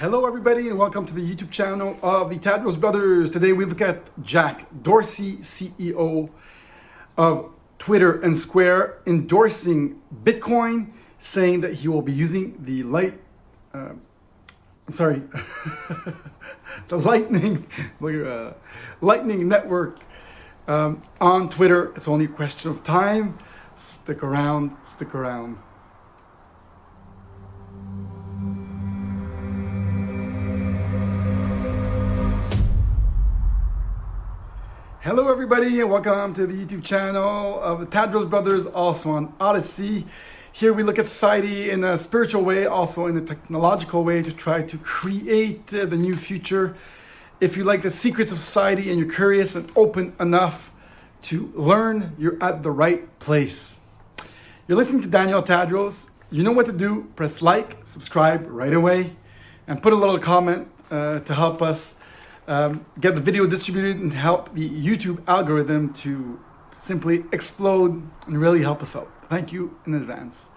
Hello everybody and welcome to the YouTube channel of the Tadros Brothers. Today we look at Jack Dorsey, CEO of Twitter and Square, endorsing Bitcoin, saying that he will be using the the Lightning Network on Twitter. It's only a question of time. Stick around, stick around. Hello everybody and welcome to the YouTube channel of the Tadros Brothers, also on Odyssey. Here we look at society in a spiritual way, also in a technological way, to try to create the new future. If you like the secrets of society and you're curious and open enough to learn, you're at the right place. You're listening to Daniel Tadros. You know what to do. Press like, subscribe right away, and put a little comment to help us get the video distributed and help the YouTube algorithm to simply explode and really help us out. Thank you in advance.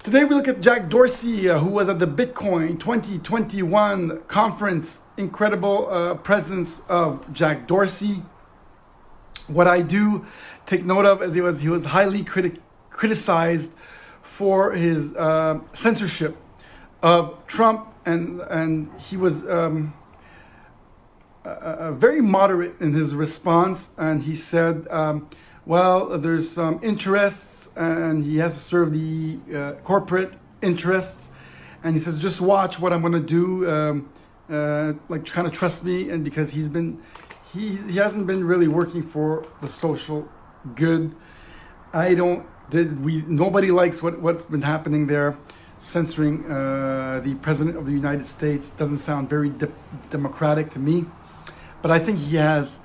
Today we look at Jack Dorsey, who was at the Bitcoin 2021 conference. Incredible presence of Jack Dorsey. What I do take note of is he was highly criticized for his censorship of Trump, and he was very moderate in his response, and he said, well, there's some interests and he has to serve the corporate interests, and he says, just watch what I'm going to do, like kind of trust me, and because he hasn't been really working for the social good. Nobody likes what's been happening there. Censoring the President of the United States doesn't sound very democratic to me. But I think he has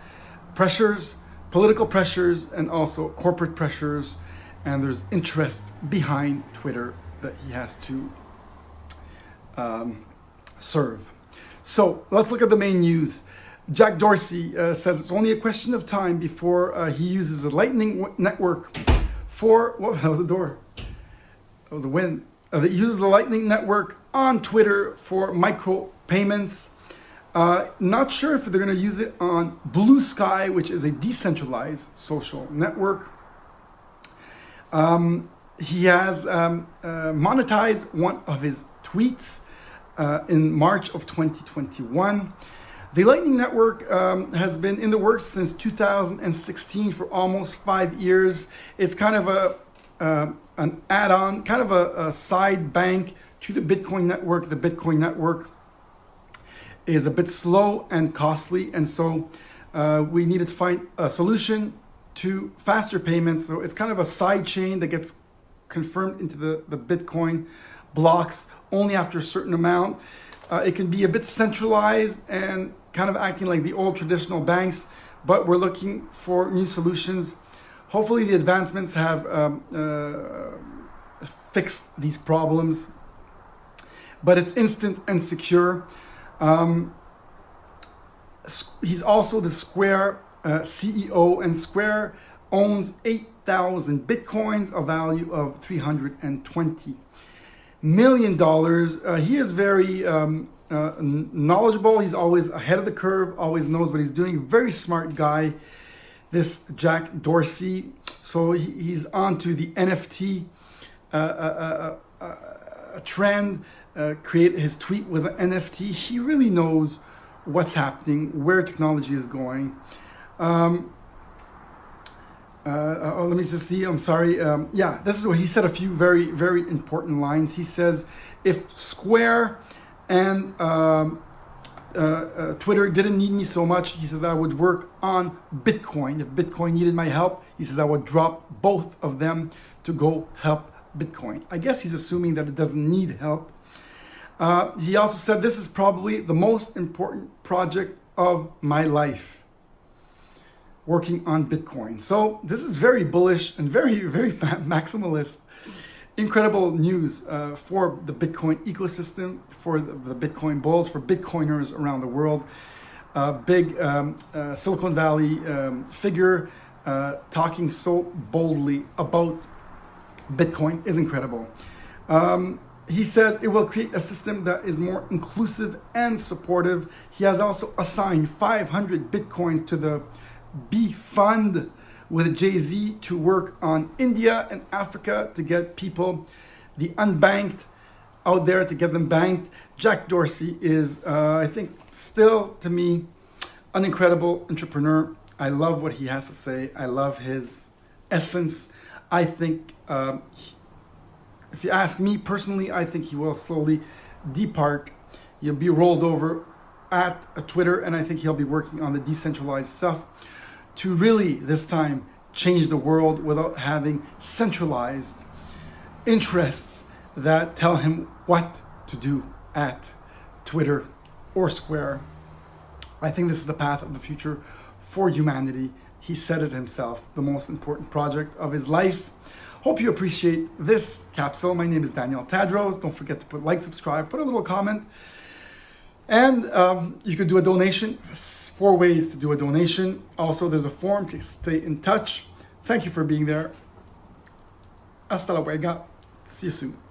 pressures, political pressures, and also corporate pressures, and there's interests behind Twitter that he has to serve. So let's look at the main news. Jack Dorsey says it's only a question of time before he uses the Lightning Network for, that was a door. That was a wind. He uses the Lightning Network on Twitter for micro payments. Not sure if they're going to use it on Bluesky, which is a decentralized social network. He has monetized one of his tweets in March of 2021. The Lightning Network has been in the works since 2016 for almost 5 years. It's kind of an add-on, kind of a side bank to the Bitcoin network. The Bitcoin network is a bit slow and costly, and so we needed to find a solution to faster payments. So it's kind of a side chain that gets confirmed into the Bitcoin blocks only after a certain amount. It can be a bit centralized and kind of acting like the old traditional banks, but we're looking for new solutions. Hopefully the advancements have fixed these problems, but it's instant and secure. He's also the Square CEO, and Square owns 8,000 Bitcoins, a value of $320 million. He is very knowledgeable. He's always ahead of the curve, always knows what he's doing. Very smart guy, this Jack Dorsey. So he's onto the NFT trend. His tweet was an NFT. He really knows what's happening, where technology is going. Let me just see. I'm sorry. This is what he said. A few very, very important lines. He says, if Square and Twitter didn't need me so much, he says, I would work on Bitcoin. If Bitcoin needed my help, he says, I would drop both of them to go help Bitcoin. I guess he's assuming that it doesn't need help. He also said, this is probably the most important project of my life, working on Bitcoin. So this is very bullish and very, very maximalist. Incredible news for the Bitcoin ecosystem, for the Bitcoin bulls, for Bitcoiners around the world. Big Silicon Valley figure talking so boldly about Bitcoin is incredible. He says it will create a system that is more inclusive and supportive. He has also assigned 500 Bitcoins to the B Fund with Jay-Z to work on India and Africa to get people, the unbanked, out there, to get them banked. Jack Dorsey is, I think, still to me, an incredible entrepreneur. I love what he has to say. I love his essence. I think, if you ask me personally, I think he will slowly depart. He'll be rolled over at Twitter, and I think he'll be working on the decentralized stuff to really, this time, change the world without having centralized interests that tell him what to do at Twitter or Square. I think this is the path of the future for humanity. He said it himself, the most important project of his life. Hope you appreciate this capsule. My name is Daniel Tadros. Don't forget to put like, subscribe, put a little comment. And you could do a donation. 4 ways to do a donation. Also, there's a form to stay in touch. Thank you for being there. Hasta la huelga. See you soon.